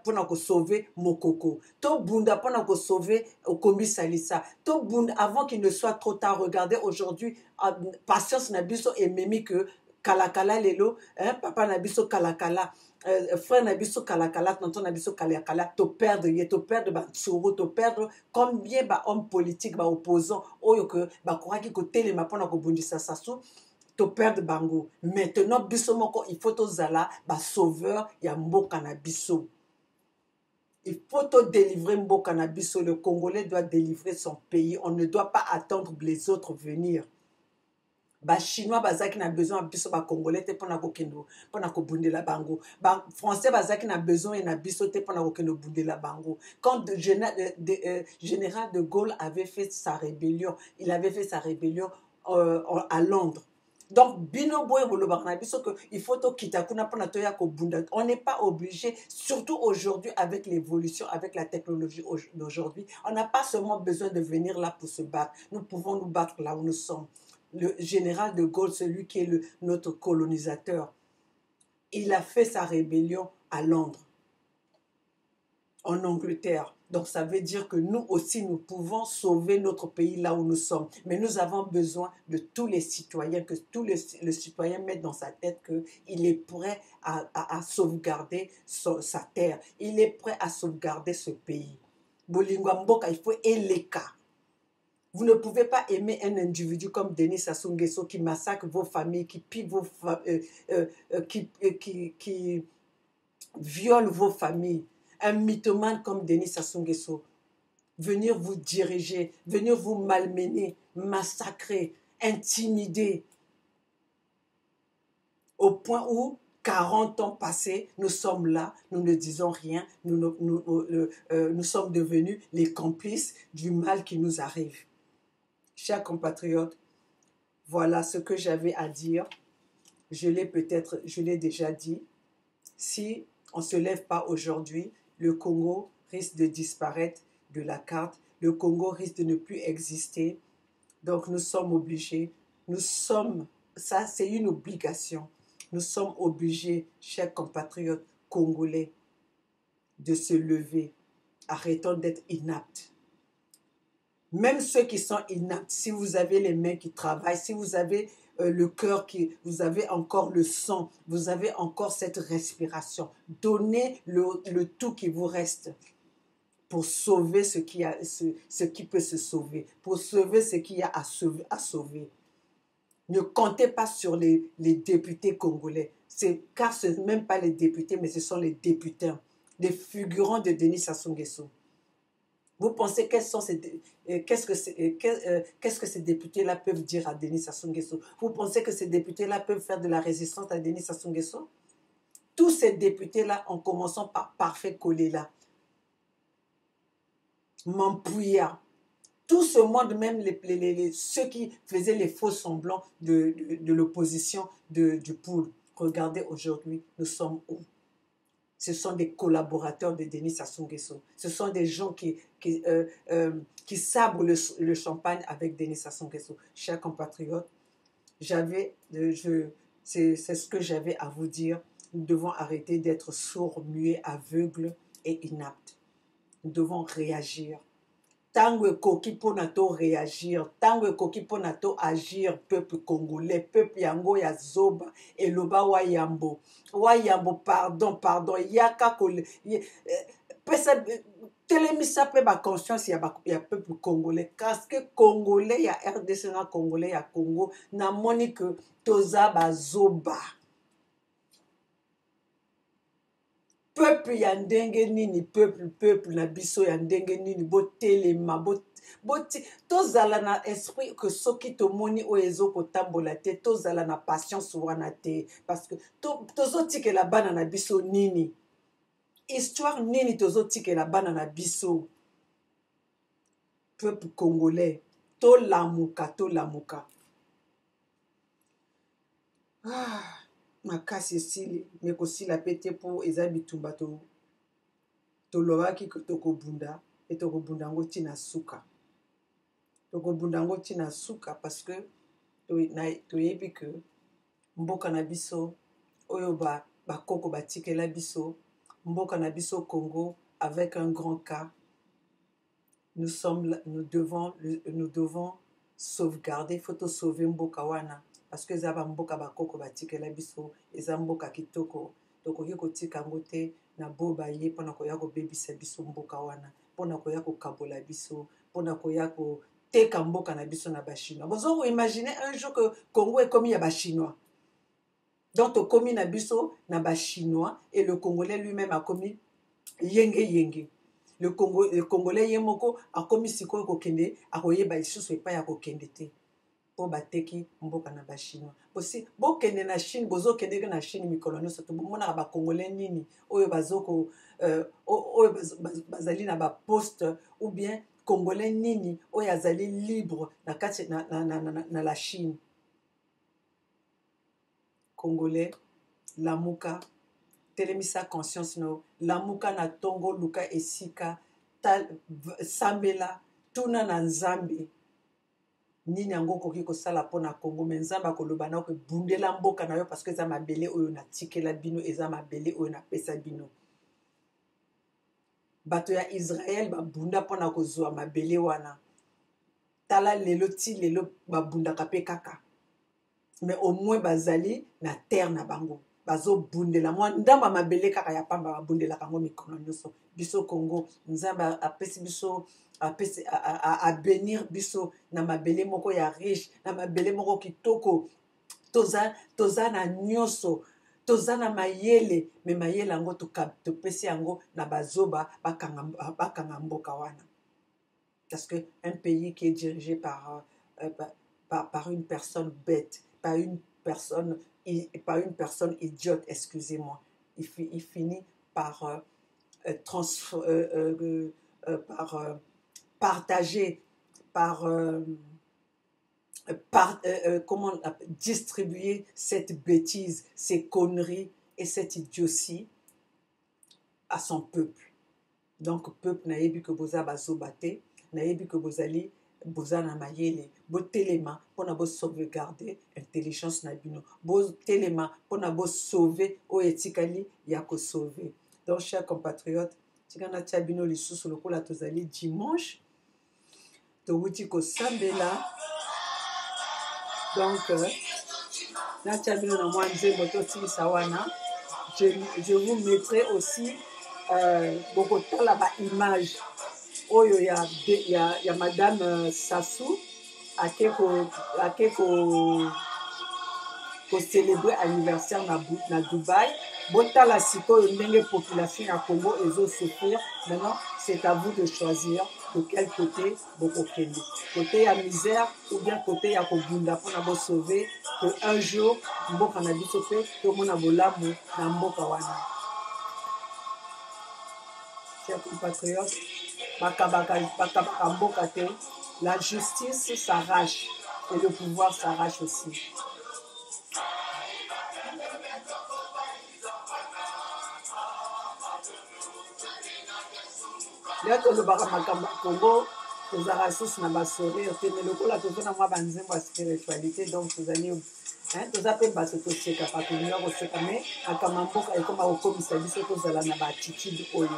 pona ko sauver Mokoko, to bunda pona ko sauver Okombi Salisa, to bunda avant qu'il ne soit trop tard. Regardez aujourd'hui, patience nabiso et memi que kalakala lelo, papa nabiso kalakala, frère nabiso kalakala, tonton nabiso kalakala, to perdre ba tsoro, to perdre combien ba hommes politiques ba opposants oyo que ba koraki ko telema pona ko bundisa Sassou. Perdre bango. Maintenant, biso moko, il faut tozala ba sauveur ya mboka na biso. Il faut to délivrer mboka na biso. Le Congolais doit délivrer son pays. On ne doit pas attendre les autres venir. Ba Chinois bazaki na besoin biso ba Congolais te pona ko kendo, pona ko bundela bango. Ba Français bazaki na besoin na biso te pona ko kendo bundela bango. Quand général de Gaulle avait fait sa rébellion, il avait fait sa rébellion à Londres. Donc, bino boy il faut to kitakuna pona toya ko bunda. On n'est pas obligé, surtout aujourd'hui avec l'évolution, avec la technologie d'aujourd'hui, on n'a pas seulement besoin de venir là pour se battre. Nous pouvons nous battre là où nous sommes. Le général de Gaulle, celui qui est notre colonisateur, il a fait sa rébellion à Londres, en Angleterre. Donc ça veut dire que nous aussi, nous pouvons sauver notre pays là où nous sommes. Mais nous avons besoin de tous les citoyens, que tous les citoyens mettent dans sa tête qu'il est prêt à sauvegarder sa terre. Il est prêt à sauvegarder ce pays. Bolingwa Mboka, il faut éleka. Vous ne pouvez pas aimer un individu comme Denis Sassou Nguesso qui massacre vos familles, qui pille vos qui viole vos familles. Un mythomane comme Denis Sassou Nguesso, venir vous diriger, venir vous malmener, massacrer, intimider, au point où 40 ans passés, nous sommes là, nous ne disons rien, nous sommes devenus les complices du mal qui nous arrive. Chers compatriotes, voilà ce que j'avais à dire. Je l'ai déjà dit. Si on ne se lève pas aujourd'hui, le Congo risque de disparaître de la carte. Le Congo risque de ne plus exister. Donc nous sommes obligés. Ça c'est une obligation. Nous sommes obligés, chers compatriotes congolais, de se lever. Arrêtons d'être inaptes. Même ceux qui sont inaptes, si vous avez les mains qui travaillent, si vous avez le cœur, vous avez encore le sang, vous avez encore cette respiration, donnez le tout qui vous reste pour sauver ce qui peut se sauver, pour sauver ce qu'il y a à sauver. Ne comptez pas sur les députés congolais, car ce n'est même pas les députés, mais ce sont les députés, les figurants de Denis Sassou Nguesso. Vous pensez qu'est-ce que ces députés-là peuvent dire à Denis Sassou Nguesso? Vous pensez que ces députés-là peuvent faire de la résistance à Denis Sassou Nguesso? Tous ces députés-là, en commençant par Parfait Kolela, Mampouya, tout ce monde, même ceux qui faisaient les faux semblants de l'opposition du POUL, regardez aujourd'hui, nous sommes où? Ce sont des collaborateurs de Denis Sassou Nguesso. Ce sont des gens qui sabrent le champagne avec Denis Sassou Nguesso. Chers compatriotes, c'est ce que j'avais à vous dire. Nous devons arrêter d'être sourds, muets, aveugles et inaptes. Nous devons réagir. Tango ekoki pona to réagir, tango ekoki pona to agir, peuple congolais, peuple yango ya zoba, eloba wayambo, pardon, yaka kole, telemisa pe ba conscience ya peuple congolais, parce que congolais ya RDC na congolais ya Congo, na moni que toza ba zoba. Peuple ya ndenge nini, peuple na biso ya ndenge nini, botelema, tozala na esprit que soki tomoni oyo ezokotambola te, tozala na patience wana te, parce que tozotikela bana na biso nini, histoire nini tozotikela bana na biso. Peuple congolais, tolamuka. Makasi esili mekosila pe te mpo eza bitumba tolobaki tokobunda e tokobunda yango ntina suka. Tokobunda yango ntina suka parce que toyebi ke mboka na biso oyo bakoko batikela biso, mboka na biso Congo avec un grand cas, nous devons sauvegarder, il faut sauver mboka wana. Parce que eza mboka bakoko batikela biso, eza mboka kitoko, tokoki kotika yango te na boba ye mpona koya kobebisa biso mboka wana, mpona koya kokabola biso, mpona koya koteka mboka na biso na bachinois. Bozo imaginer un jour que Congo est comme ya bachinois. Donc tokomi na biso na bachinois et le Congolais lui-même a commis yenge. Le Congolais yemoko a commis sikoyo kokende, akoyeba isusu epai ya kokende te. Bateki mboka na bachinois aussi bokende na Chine, bozokende na Chine mikolo nyonso tomonaka bakongolais nini oyo bazali na baposte, ou bien congolais nini oyo azali libre na kati na la Chine. Congolais, lamuka, telemisa conscience no, lamuka na tongo luka esika, sambela, tuna na nzambe. Nini yango koki kosala mpona Congo, me nzambe akoloba na ko bundela mboka na yo parce que eza mabele oyo na tikela bino, eza mabele oyo na pesa bino. bato ya Israël babunda mpona kozwa mabele wana tala lelo ti lelo babundaka mpe kaka mais au moins bazali na terre na bango bazobundela mwa ndamba mabele kaka ya pamba babundelaka yango mikono nyonso biso Congo nzambe apesi biso apesi abenir biso na mabele moko ya riche na mabele moko kitoko toza na nyonso toza na mayele me mayele yango topesi yango na bazoba bakanga mboka wana parce que un pays qui est dirigé par une personne bête par une personne idiote, excusez-moi, il finit par partager, comment distribuer cette bêtise, ces conneries et cette idiotie à son peuple. Donc, peuple nayebi que boza bazobate, nayebi que bozali bozana mayele, botelema pona bo sauvegarder intelligence na bino, botelema pona bo sauver o etikali ya ko sauver. Donc, chers compatriotes, tikana tia bino lisusu lokola tozali dimanche, to wuti ko sambela. Donc, na tia bino na mwa nzembo to tilisa wana. Je vous mettrai aussi beaucoup de la image oyo ya madame Sassou ake ko célébrer anniversaire na Dubaï. Botala sikoyo ndenge population ya Congo ezo souffrir. Maintenant, c'est à vous de choisir de quel côté boko kende. Côté ya misère ou bien côté ya kobunda pona bo sauver que un jour mboka na biso pe to mona bolamu na mboka wana. Chers compatriotes, la justice s'arrache et le pouvoir s'arrache aussi. Là, tout le Baramakamba Congo, les arrasos n'a pas sauvé, mais le coup là, tout le monde a besoin de spiritualité, donc vous allez. Tout ça peut passer tout ce qui a pas connu, on sait pas, mais à Kamambo, et comme au commissariat, c'est que vous allez avoir attitude au lieu.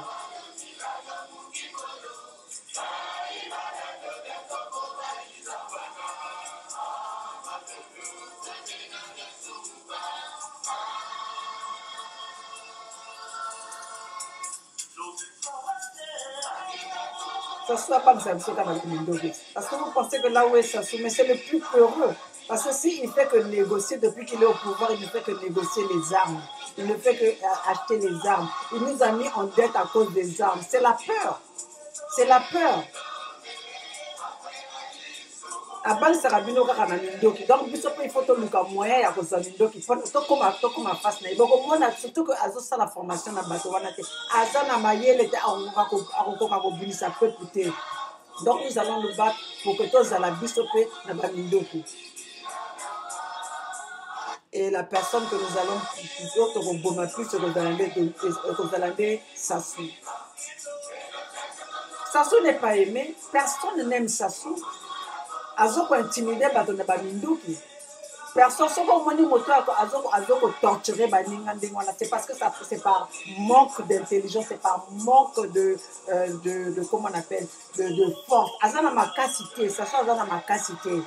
Ça soit pas que ça soit dans le parce que vous pensez que là où est ça mais c'est le plus heureux. Parce que s'il ne fait que négocier, depuis qu'il est au pouvoir, il ne fait que négocier les armes. Il ne fait que acheter les armes. Il nous a mis en dette à cause des armes. C'est la peur. C'est la peur. Abal Sarabino kaka mindoki. Donc, il faut que nous moyen à cause de mindoki. Tout comme à face. Surtout que Azo ça la formation na bateau wana te. Aza na mayele était à ça peut coûter. Donc, nous allons nous battre pour que tous à la bisope na mindoki. Et la personne que nous allons plutôt que vous allez Sassou. Sassou n'est pas aimé. Personne n'aime Sassou. Azoko intimider bato na baminduki. Personne soko moni moto azoko torturer baninga ndengwana, c'est parce que ça c'est par manque d'intelligence, c'est par manque de comment on appelle de force. Azana makasité, ça soit azana makasité.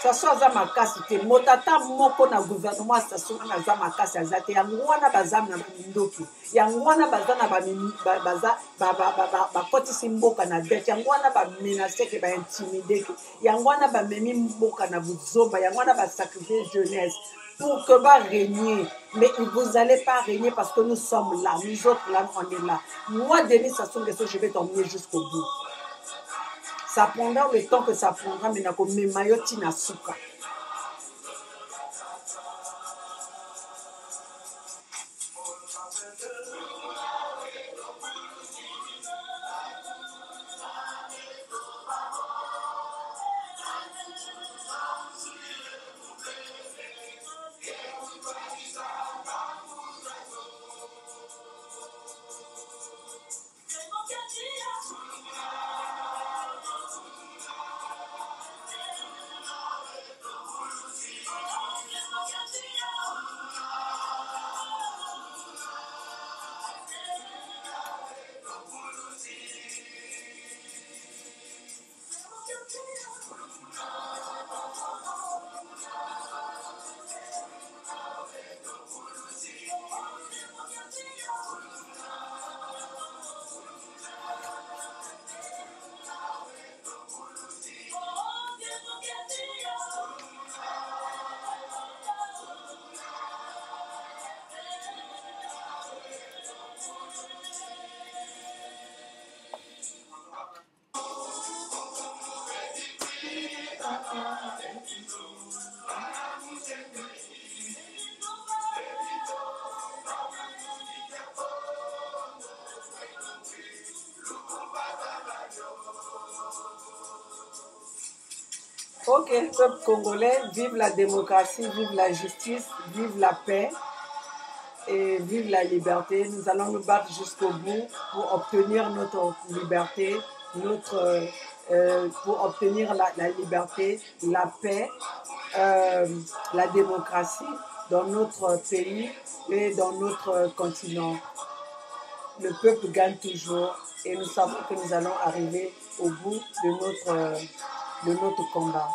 Ça soit za makasi te motata moko na gouvernement ça soit na za makasi azate yango wana bazam na mindoki yango wana bazana ba kotisi mboka na dette yango wana ba menacer que ba intimider yango wana ba memi mboka na buzoba yango wana ba sacrifier jeunesse pour que va régner. Mais vous n'allez pas régner parce que nous sommes là, nous autres là on est là. Moi Denis Sassou Nguesso je vais t'emmener jusqu'au bout. Ça prendra le temps que ça prendra, mais comme mes maillots na souka. Ok, peuple congolais, vive la démocratie, vive la justice, vive la paix et vive la liberté. Nous allons nous battre jusqu'au bout pour obtenir notre liberté, pour obtenir la liberté, la paix, la démocratie dans notre pays et dans notre continent. Le peuple gagne toujours et nous savons que nous allons arriver au bout de notre combat.